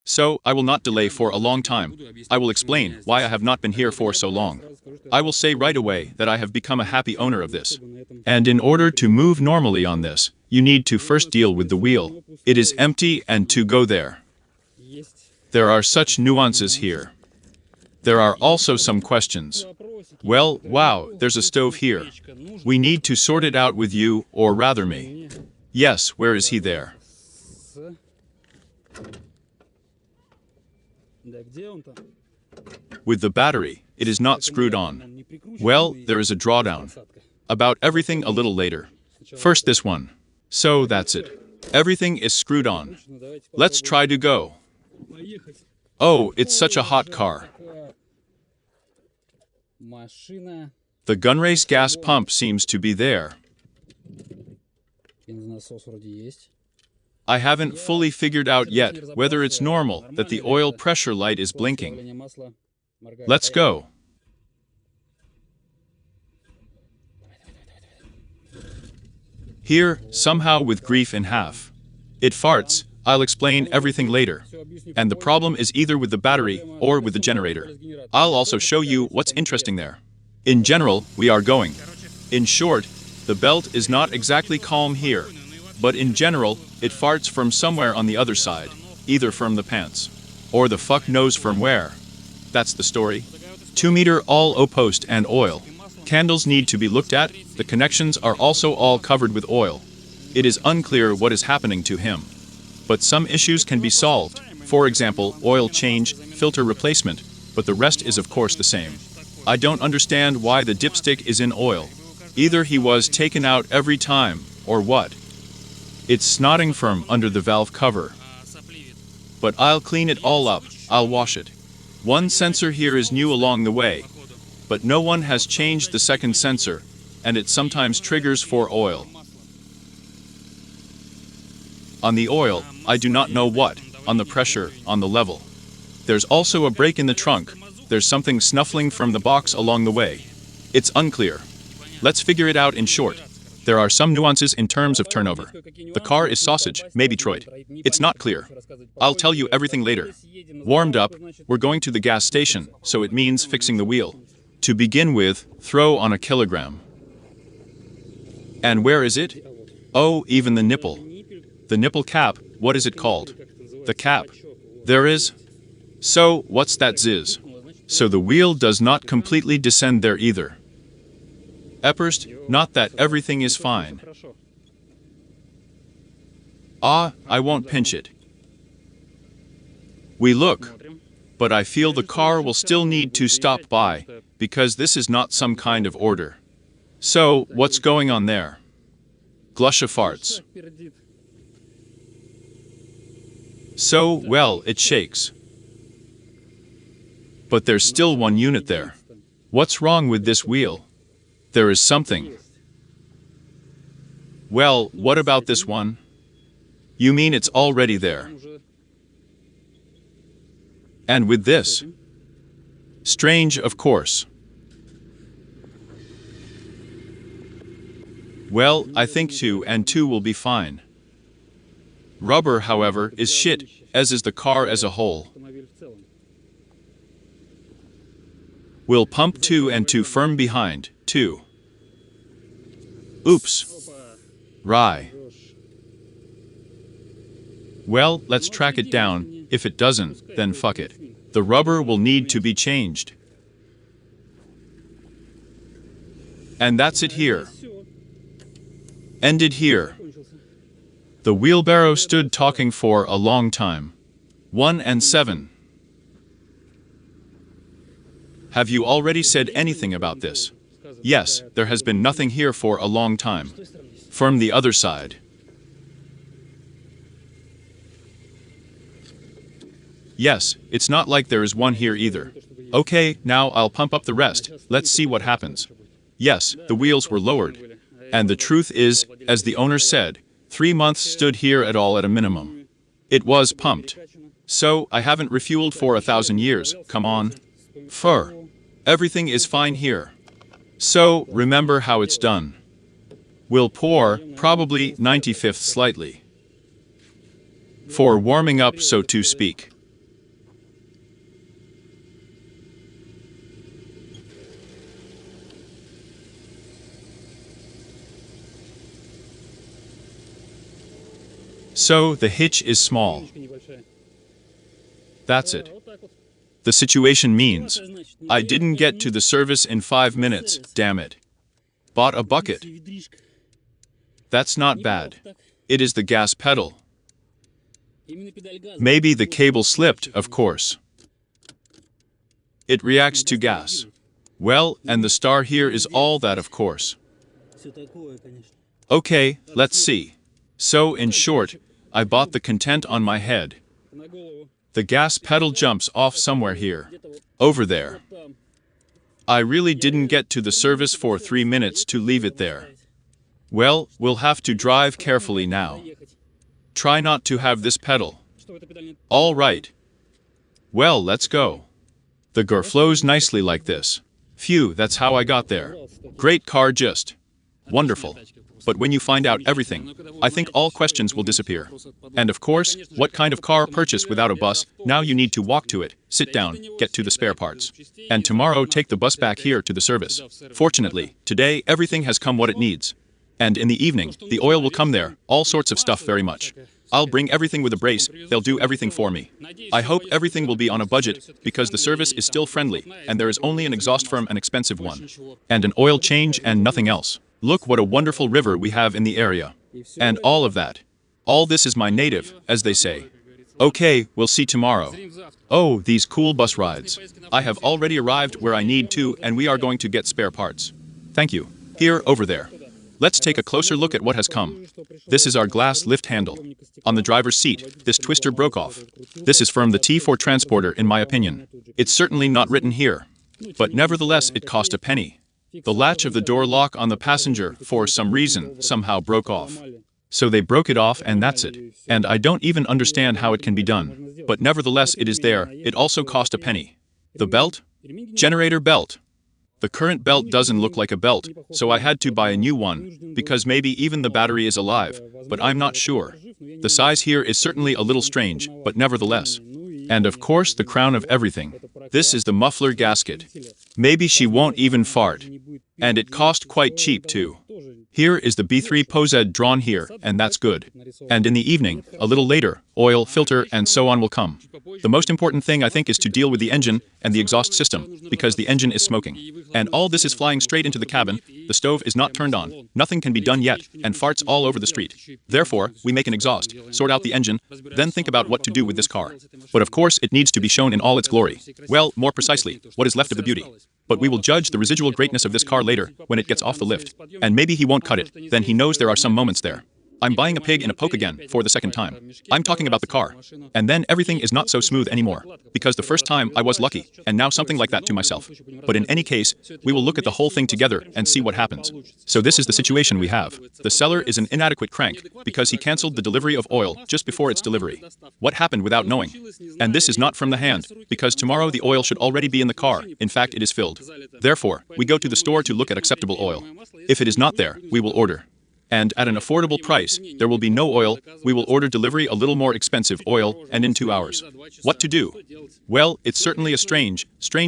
So, I will not delay for a long time. I will explain why I have not been here for so long. I will say right away that I have become a happy owner of this. And in order to move normally on this, you need to first deal with the wheel. It is empty and to go there. There are such nuances here. There are also some questions. Well, wow, there's a stove here. We need to sort it out with you, or rather me. Yes, where is he there? With the battery, it is not screwed on. Well, there is a drawdown. About everything a little later. First this one. So that's it. Everything is screwed on. Let's try to go. Oh, it's such a hot car. The gunrace gas pump seems to be there. I haven't fully figured out yet whether it's normal that the oil pressure light is blinking. Let's go. Here, somehow with grief in half. It farts. I'll explain everything later. And the problem is either with the battery or with the generator. I'll also show you what's interesting there. In general, we are going. In short, the belt is not exactly calm here, but in general, it farts from somewhere on the other side, either from the pants, or the fuck knows from where. That's the story. 2 meter all O-post and oil. Candles need to be looked at, the connections are also all covered with oil. It is unclear what is happening to him. But some issues can be solved, for example, oil change, filter replacement, but the rest is of course the same. I don't understand why the dipstick is in oil. Either he was taken out every time, or what. It's snotting from under the valve cover. But I'll clean it all up, I'll wash it. One sensor here is new along the way, but no one has changed the second sensor, and it sometimes triggers for oil. On the oil, I do not know what, on the pressure, on the level. There's also a break in the trunk, there's something snuffling from the box along the way. It's unclear. Let's figure it out in short. There are some nuances in terms of turnover. The car is sausage, maybe Detroit. It's not clear. I'll tell you everything later. Warmed up, we're going to the gas station, so it means fixing the wheel. To begin with, throw on a kilogram. And where is it? Oh, even the nipple. The nipple cap, what is it called? The cap. There is. So, what's that ziz? So the wheel does not completely descend there either. Epperst, not that everything is fine. Ah, I won't pinch it. We look, but I feel the car will still need to stop by, because this is not some kind of order. So, what's going on there? Glusha farts. So, well, it shakes. But there's still one unit there. What's wrong with this wheel? There is something. Well, what about this one? You mean it's already there? And with this? Strange, of course. Well, I think 2 and 2 will be fine. Rubber, however, is shit, as is the car as a whole. We'll pump 2 and 2 firm behind, 2. Oops. Rye. Well, let's track it down. If it doesn't, then fuck it. The rubber will need to be changed. And that's it here. Ended here. The wheelbarrow stood talking for a long time. 1 and 7. Have you already said anything about this? Yes, there has been nothing here for a long time. From the other side. Yes, it's not like there is one here either. Okay, now I'll pump up the rest, let's see what happens. Yes, the wheels were lowered. And the truth is, as the owner said, 3 months stood here at all at a minimum. It was pumped. So, I haven't refueled for 1,000 years, come on. Fur. Everything is fine here. So, remember how it's done. We'll pour, probably 95th slightly. For warming up, so to speak. So the hitch is small. That's it. The situation means I didn't get to the service in 5 minutes, damn it. Bought a bucket. That's not bad. It is the gas pedal. Maybe the cable slipped, of course. It reacts to gas. Well, and the star here is all that, of course. Okay, let's see. So, in short, I bought the content on my head. The gas pedal jumps off somewhere here. Over there. I really didn't get to the service for 3 minutes to leave it there. Well, we'll have to drive carefully now. Try not to have this pedal. All right. Well, let's go. The car flows nicely like this. Phew, that's how I got there. Great car, just wonderful. But when you find out everything, I think all questions will disappear. And of course, what kind of car purchase without a bus? Now you need to walk to it, sit down, get to the spare parts. And tomorrow take the bus back here to the service. Fortunately, today everything has come what it needs. And in the evening, the oil will come there, all sorts of stuff very much. I'll bring everything with a brace, they'll do everything for me. I hope everything will be on a budget, because the service is still friendly, and there is only an exhaust firm, an expensive one. And an oil change and nothing else. Look what a wonderful river we have in the area. And all of that. All this is my native, as they say. Okay, we'll see tomorrow. Oh, these cool bus rides. I have already arrived where I need to, and we are going to get spare parts. Thank you. Here, over there. Let's take a closer look at what has come. This is our glass lift handle. On the driver's seat, this twister broke off. This is from the T4 transporter, in my opinion. It's certainly not written here. But nevertheless, it cost a penny. The latch of the door lock on the passenger, for some reason, somehow broke off. So they broke it off and that's it. And I don't even understand how it can be done. But nevertheless, it is there. It also cost a penny. The belt? Generator belt. The current belt doesn't look like a belt, so I had to buy a new one, because maybe even the battery is alive, but I'm not sure. The size here is certainly a little strange, but nevertheless. And of course the crown of everything. This is the muffler gasket. Maybe she won't even fart. And it cost quite cheap too. Here is the B3 Passat drawn here, and that's good. And in the evening, a little later, oil, filter, and so on will come. The most important thing I think is to deal with the engine and the exhaust system, because the engine is smoking. And all this is flying straight into the cabin, the stove is not turned on, nothing can be done yet, and farts all over the street. Therefore, we make an exhaust, sort out the engine, then think about what to do with this car. But of course, it needs to be shown in all its glory. Well, more precisely, what is left of the beauty. But we will judge the residual greatness of this car later, when it gets off the lift. And maybe he won't cut it, then he knows there are some moments there. I'm buying a pig in a poke again, for the second time. I'm talking about the car. And then everything is not so smooth anymore. Because the first time I was lucky, and now something like that to myself. But in any case, we will look at the whole thing together and see what happens. So this is the situation we have. The seller is an inadequate crank, because he cancelled the delivery of oil just before its delivery. What happened without knowing? And this is not from the hand, because tomorrow the oil should already be in the car, in fact it is filled. Therefore, we go to the store to look at acceptable oil. If it is not there, we will order. And at an affordable price, there will be no oil, we will order delivery a little more expensive oil, and in 2 hours. What to do? Well, it's certainly a strange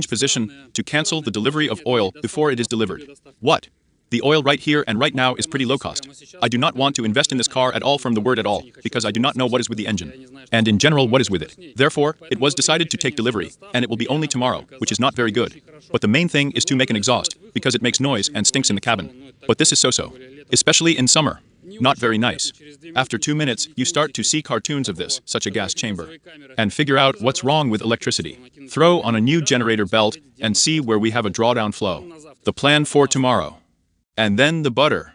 position to cancel the delivery of oil before it is delivered. What? The oil right here and right now is pretty low cost. I do not want to invest in this car at all from the word at all, because I do not know what is with the engine. And in general what is with it. Therefore, it was decided to take delivery, and it will be only tomorrow, which is not very good. But the main thing is to make an exhaust, because it makes noise and stinks in the cabin. But this is so-so. Especially in summer. Not very nice. After 2 minutes, you start to see cartoons of this, such a gas chamber. And figure out what's wrong with electricity. Throw on a new generator belt, and see where we have a drawdown flow. The plan for tomorrow. And then the butter.